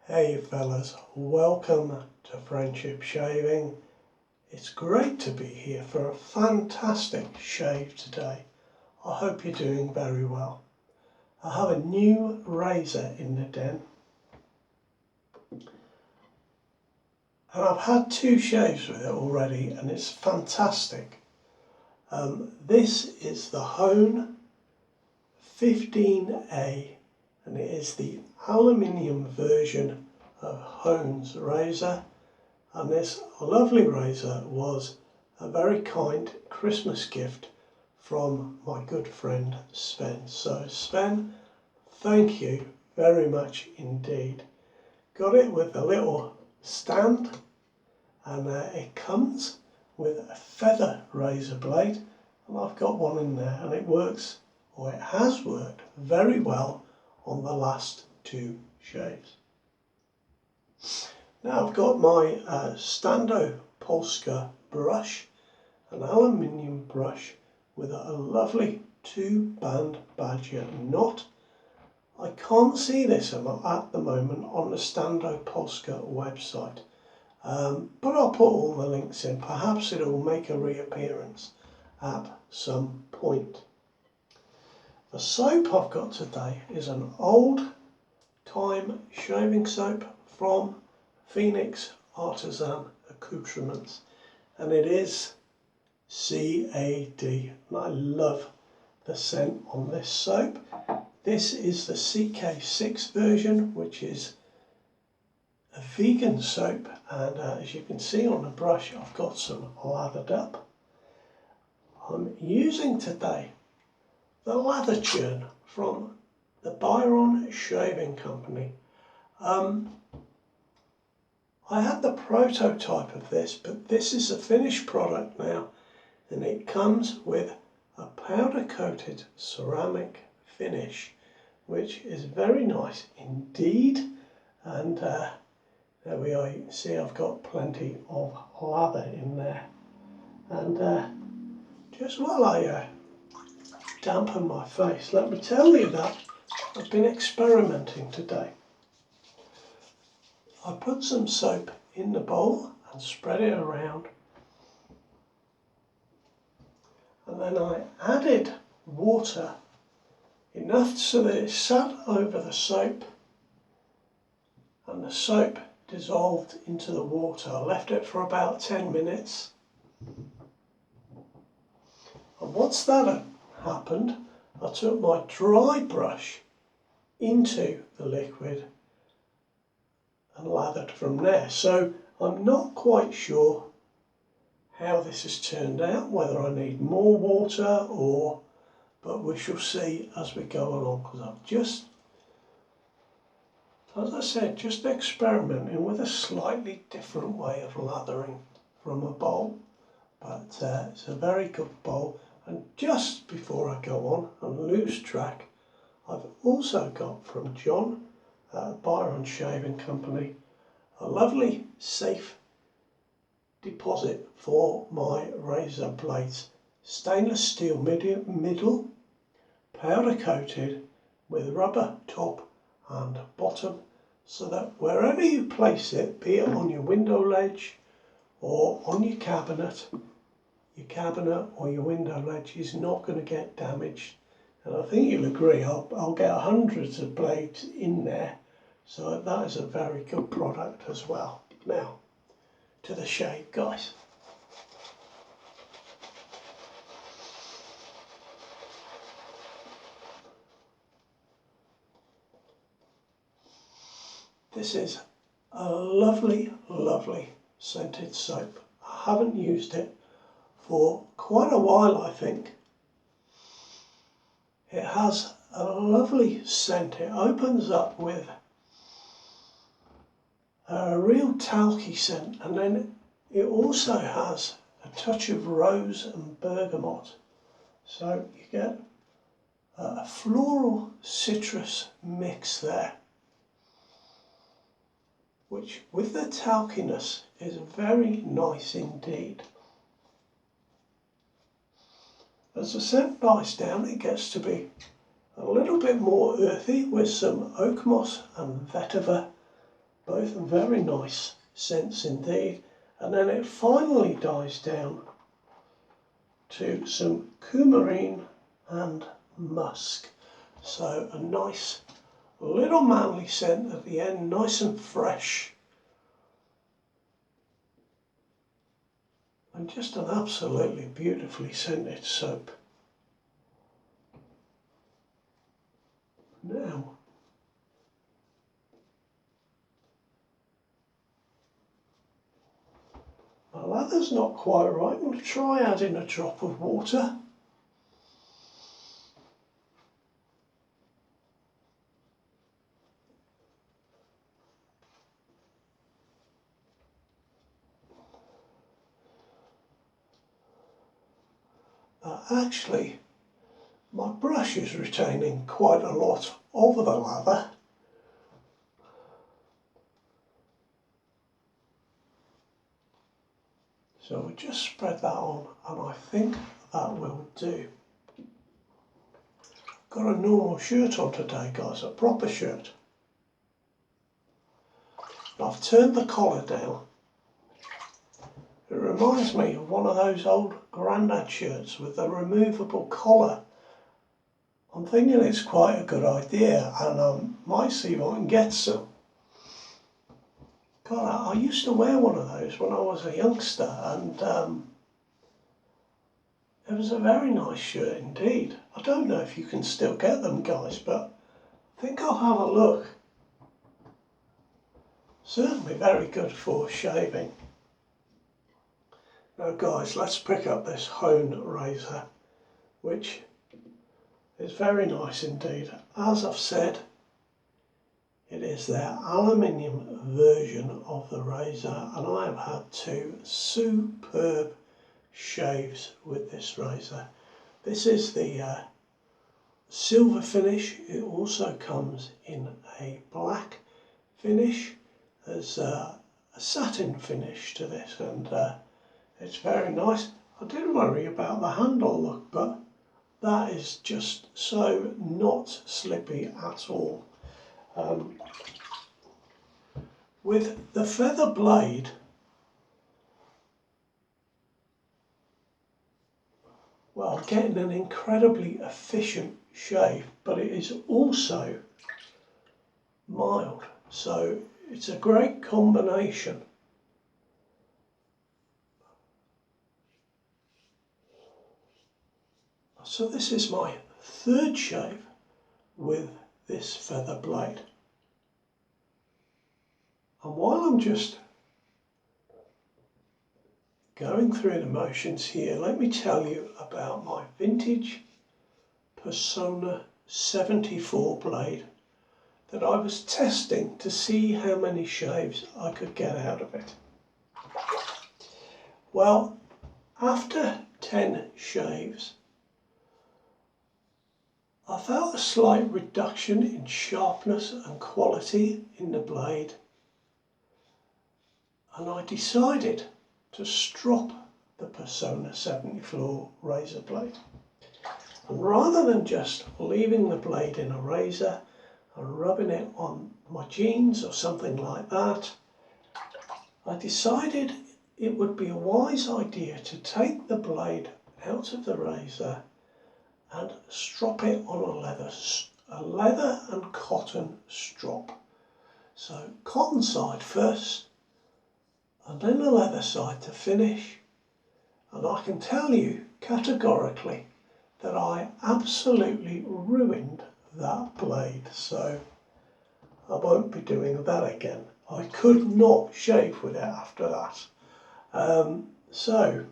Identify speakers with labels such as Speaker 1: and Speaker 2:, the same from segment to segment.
Speaker 1: Hey fellas, welcome to Friendship Shaving. It's great to be here for a fantastic shave today. I hope you're doing very well. I have a new razor in the den. And I've had 2 shaves with it already and it's fantastic. This is the Hone 15A and it is the aluminium version of Hone's razor, and this lovely razor was a very kind Christmas gift from my good friend Sven. So Sven, thank you very much indeed. Got it with a little stand, and it comes with a feather razor blade, and I've got one in there, and it works, or it has worked very well on the last 2 shaves. Now I've got my StandoPolska brush, an aluminium brush with a lovely 2-band badger knot. I can't see this at the moment on the StandoPolska website, but I'll put all the links in. Perhaps it will make a reappearance at some point. The soap I've got today is an old time shaving soap from Phoenix Artisan Accoutrements, and it is CAD, and I love the scent on this soap. This is the CK6 version, which is a vegan soap, and as you can see on the brush I've got some lathered up. I'm using today the lather churn from the Byron Shaving Company. I had the prototype of this, but this is a finished product now, and it comes with a powder coated ceramic finish, which is very nice indeed. And there we are, you can see I've got plenty of lather in there. And just while I dampen my face, let me tell you that I've been experimenting today. I put some soap in the bowl and spread it around, and then I added water, enough so that it sat over the soap and the soap dissolved into the water. I left it for about 10 minutes, and once that had happened, I took my dry brush into the liquid and lathered from there. So I'm not quite sure how this has turned out, whether I need more water but we shall see as we go along, because I've just, as I said, just experimenting with a slightly different way of lathering from a bowl, but it's a very good bowl. And just before I go on and lose track, I've also got from John at Byron Shaving Company a lovely safe deposit for my razor blades. Stainless steel middle, powder coated with rubber top and bottom, so that wherever you place it, be it on your window ledge or on your cabinet or your window ledge is not going to get damaged. And I think you'll agree, I'll get hundreds of blades in there, so that is a very good product as well. Now, to the shave, guys. This is a lovely, lovely scented soap. I haven't used it for quite a while, I think. It has a lovely scent. It opens up with a real talky scent, and then it also has a touch of rose and bergamot. So you get a floral citrus mix there, which with the talkiness is very nice indeed. As the scent dies down, it gets to be a little bit more earthy with some oak moss and vetiver Both very nice scents indeed. And then it finally dies down to some coumarine and musk. So a nice little manly scent at the end, nice and fresh. And just an absolutely beautifully scented soap. Now, my lather's not quite right. I'm going to try adding a drop of water. Actually, my brush is retaining quite a lot of the lather. So we'll just spread that on, and I think that will do. Got a normal shirt on today, guys, a proper shirt. I've turned the collar down. It reminds me of one of those old grandad shirts with the removable collar. I'm thinking it's quite a good idea, and I might see if I can get some. God, I used to wear one of those when I was a youngster, and it was a very nice shirt indeed. I don't know if you can still get them, guys, but I think I'll have a look. Certainly very good for shaving. Now guys, let's pick up this Hone razor, which is very nice indeed. As I've said, it is their aluminium version of the razor, and I have had two superb shaves with this razor. This is the silver finish. It also comes in a black finish. There's a satin finish to this, and it's very nice. I did worry about the handle look, but that is just so not slippy at all. With the feather blade, well, I'm getting an incredibly efficient shave, but it is also mild, so it's a great combination. So this is my third shave with this feather blade. And while I'm just going through the motions here, let me tell you about my vintage Persona 74 blade that I was testing to see how many shaves I could get out of it. Well, after 10 shaves, I felt a slight reduction in sharpness and quality in the blade, and I decided to strop the Persona 74 razor blade. And rather than just leaving the blade in a razor and rubbing it on my jeans or something like that, I decided it would be a wise idea to take the blade out of the razor and strop it on a leather and cotton strop. So cotton side first, and then the leather side to finish. And I can tell you categorically that I absolutely ruined that blade, so I won't be doing that again. I could not shave with it after that. So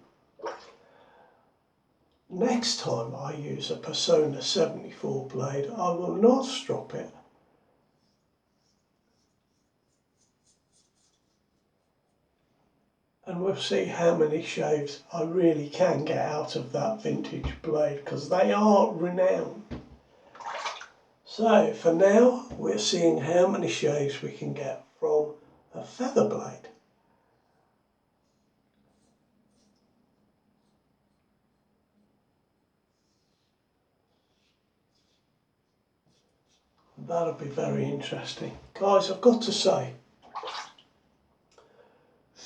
Speaker 1: next time I use a Persona 74 blade, I will not strop it. And we'll see how many shaves I really can get out of that vintage blade, because they are renowned. So for now, we're seeing how many shaves we can get from a feather blade. That'll be very interesting. Guys, I've got to say,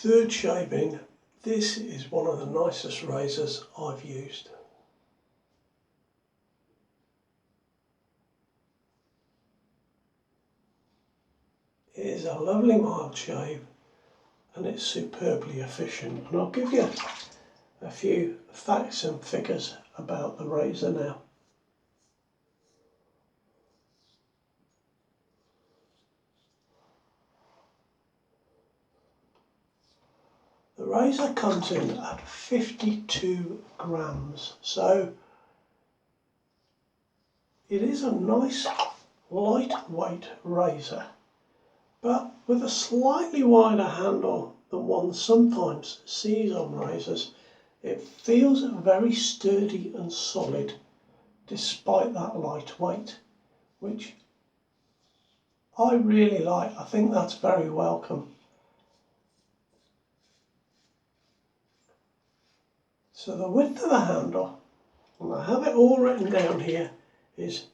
Speaker 1: third shave in, this is one of the nicest razors I've used. It is a lovely mild shave and it's superbly efficient. And I'll give you a few facts and figures about the razor now. The razor comes in at 52 grams, so it is a nice lightweight razor, but with a slightly wider handle than one sometimes sees on razors. It feels very sturdy and solid despite that light weight, which I really like. I think that's very welcome. So the width of the handle, and I have it all written down here, is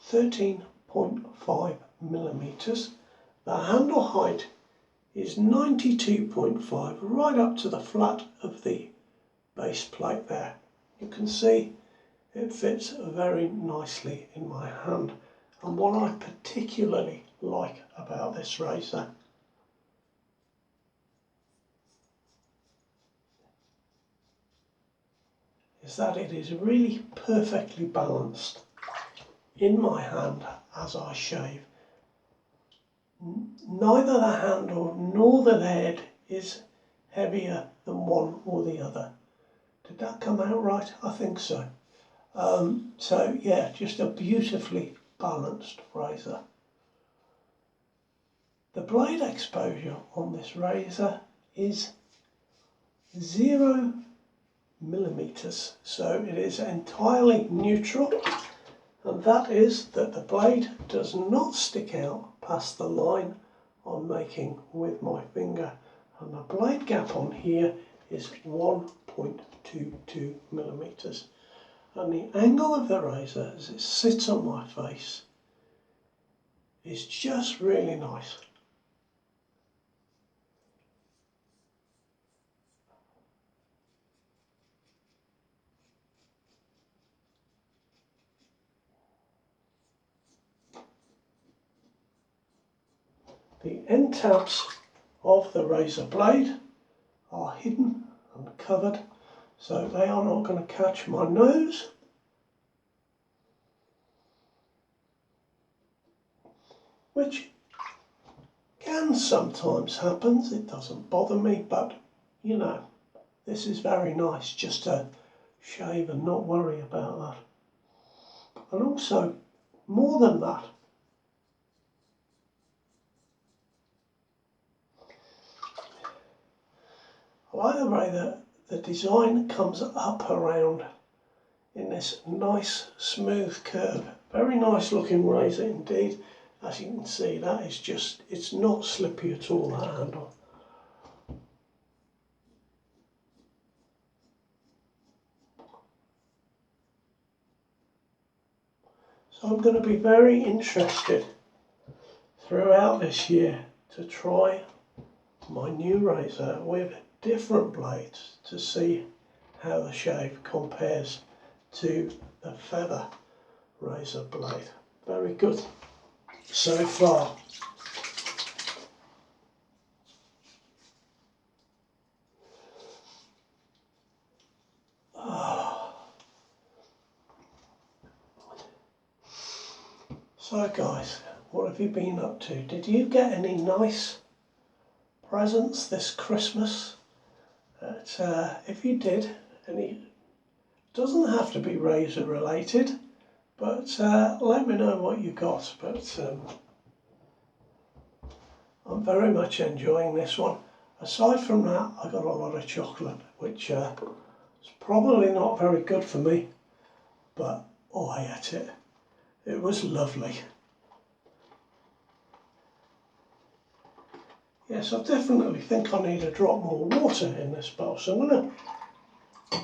Speaker 1: 13.5 millimeters. The handle height is 92.5, right up to the flat of the base plate there. You can see it fits very nicely in my hand. And what I particularly like about this razor is that it is really perfectly balanced in my hand as I shave. Neither the handle nor the head is heavier than one or the other. Did that come out right? I think so. So yeah, just a beautifully balanced razor. The blade exposure on this razor is 0 millimeters, so it is entirely neutral, and that is that the blade does not stick out past the line I'm making with my finger, and the blade gap on here is 1.22 millimeters, and the angle of the razor as it sits on my face is just really nice. The end tabs of the razor blade are hidden and covered, so they are not going to catch my nose. Which can sometimes happen. It doesn't bother me, but you know, this is very nice just to shave and not worry about that. And also, more than that, I like the way that the design comes up around in this nice smooth curve. Very nice looking razor indeed. As you can see, that is just, it's not slippy at all, that handle. So I'm going to be very interested throughout this year to try my new razor with different blades to see how the shave compares to the feather razor blade. Very good so far. So guys, what have you been up to? Did you get any nice presents this Christmas? If you did, any, doesn't have to be razor related, but let me know what you got. But I'm very much enjoying this one. Aside from that, I got a lot of chocolate, which is probably not very good for me, but oh, I ate it. It was lovely. Yes, I definitely think I need a drop more water in this bowl, so I'm going to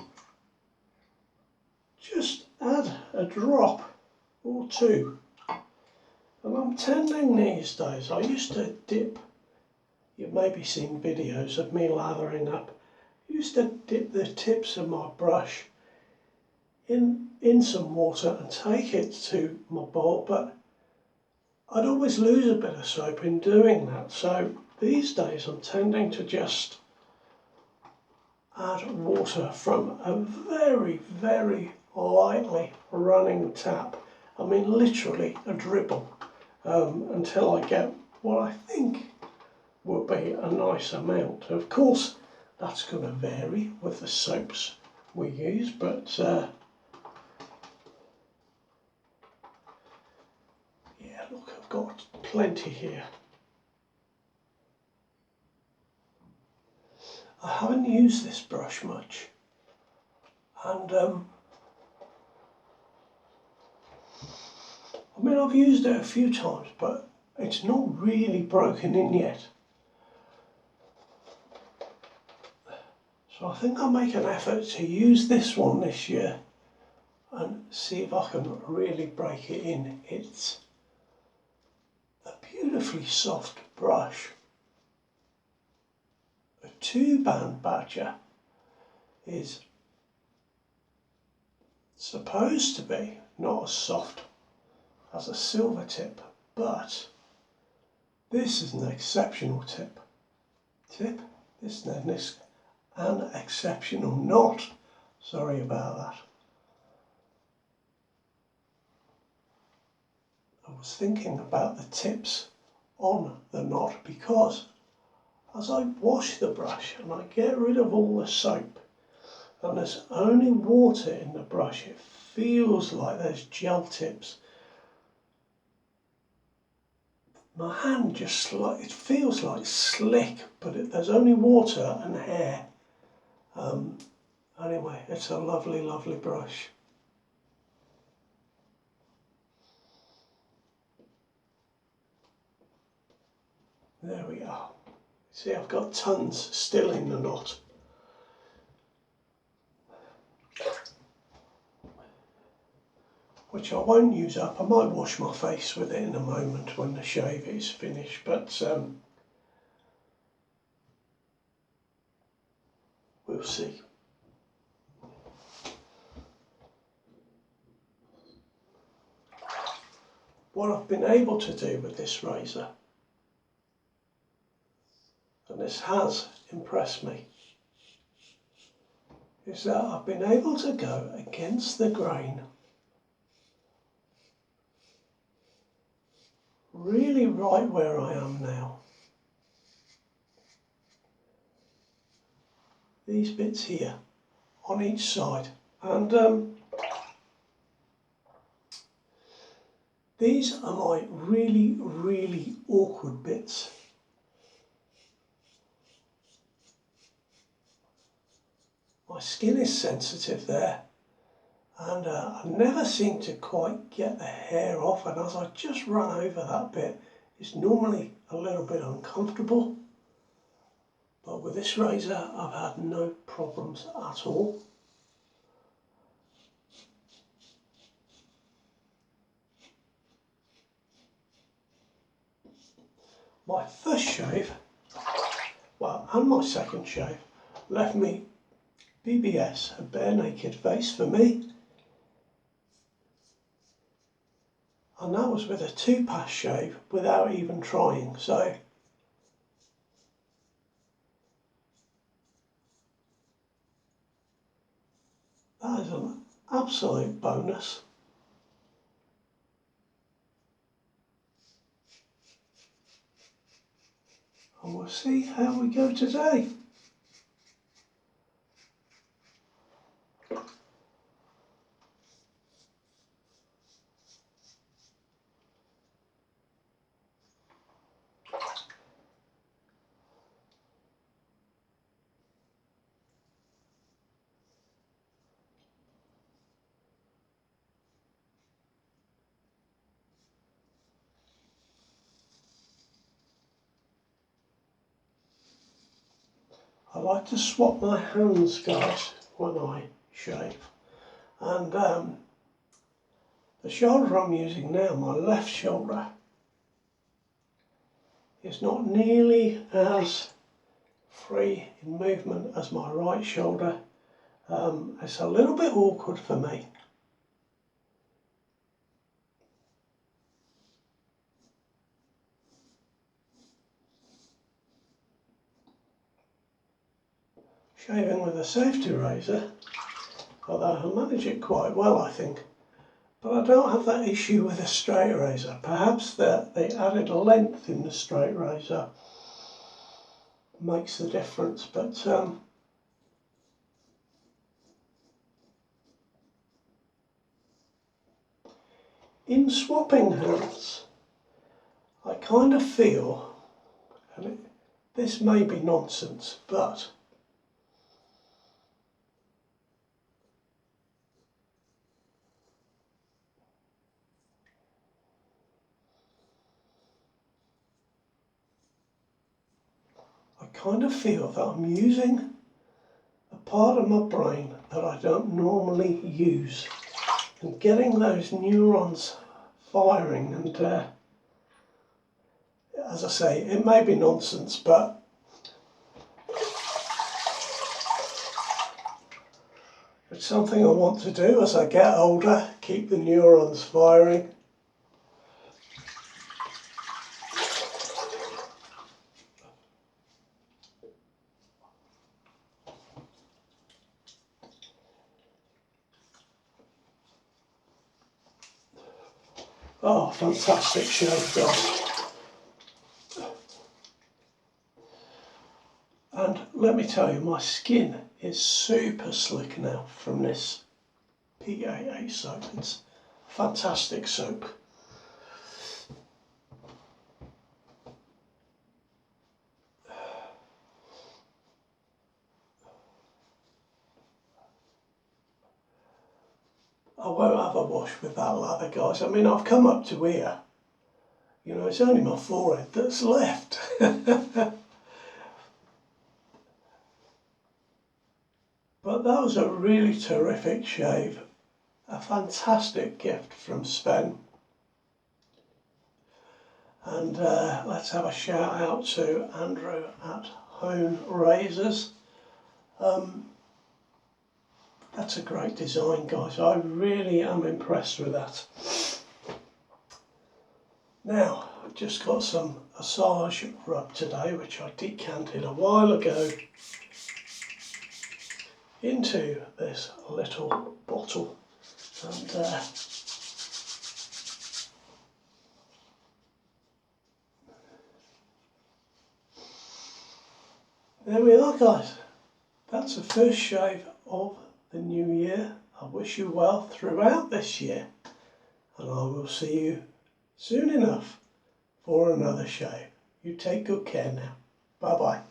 Speaker 1: just add a drop or two. And I'm tending these days, I used to dip you've maybe seen videos of me lathering up. I used to dip the tips of my brush in some water and take it to my bowl, but I'd always lose a bit of soap in doing that. So these days I'm tending to just add water from a very, very lightly running tap. I mean literally a dribble, until I get what I think will be a nice amount. Of course that's going to vary with the soaps we use, but yeah, look, I've got plenty here. I haven't used this brush much, and I mean I've used it a few times, but it's not really broken in yet. So I think I'll make an effort to use this one this year and see if I can really break it in. It's a beautifully soft brush. A 2-band badger is supposed to be not as soft as a silver tip, but this is an exceptional tip. This is an exceptional knot. Sorry about that. I was thinking about the tips on the knot because as I wash the brush and I get rid of all the soap and there's only water in the brush, it feels like there's gel tips. My hand just it feels like slick, but there's only water and hair. Anyway, it's a lovely, lovely brush. There we are. See, I've got tons still in the knot. Which I won't use up. I might wash my face with it in a moment when the shave is finished, but we'll see. What I've been able to do with this razor, and this has impressed me, is that I've been able to go against the grain really right where I am now. These bits here on each side, and these are my really, really awkward bits. My skin is sensitive there, and I never seem to quite get the hair off, and as I just run over that bit, it's normally a little bit uncomfortable. But with this razor, I've had no problems at all. My first shave, well, and my second shave, left me BBS, a bare naked face for me. And that was with a 2-pass shave without even trying, so that is an absolute bonus. And we'll see how we go today. I like to swap my hands, guys, when I shave. And the shoulder I'm using now, my left shoulder, is not nearly as free in movement as my right shoulder. It's a little bit awkward for me. Shaving with a safety razor, although I manage it quite well, I think. But I don't have that issue with a straight razor. Perhaps the added length in the straight razor makes the difference. But in swapping hands, I kind of feel, and this may be nonsense, but I kind of feel that I'm using a part of my brain that I don't normally use, and getting those neurons firing. And as I say, it may be nonsense, but it's something I want to do as I get older, keep the neurons firing. Oh, fantastic shave, guys. And let me tell you, my skin is super slick now from this PAA soap. It's fantastic soap. I won't have a wash with that lather, guys. I mean, I've come up to here. You know, it's only my forehead that's left. But that was a really terrific shave. A fantastic gift from Sven. And let's have a shout out to Andrew at Hone Razors. That's a great design, guys. I really am impressed with that. Now, I've just got some Assage rub today, which I decanted a while ago into this little bottle. And there we are, guys. That's the first shave of the new year. I wish you well throughout this year, and I will see you soon enough for another shave. You take good care now. Bye bye.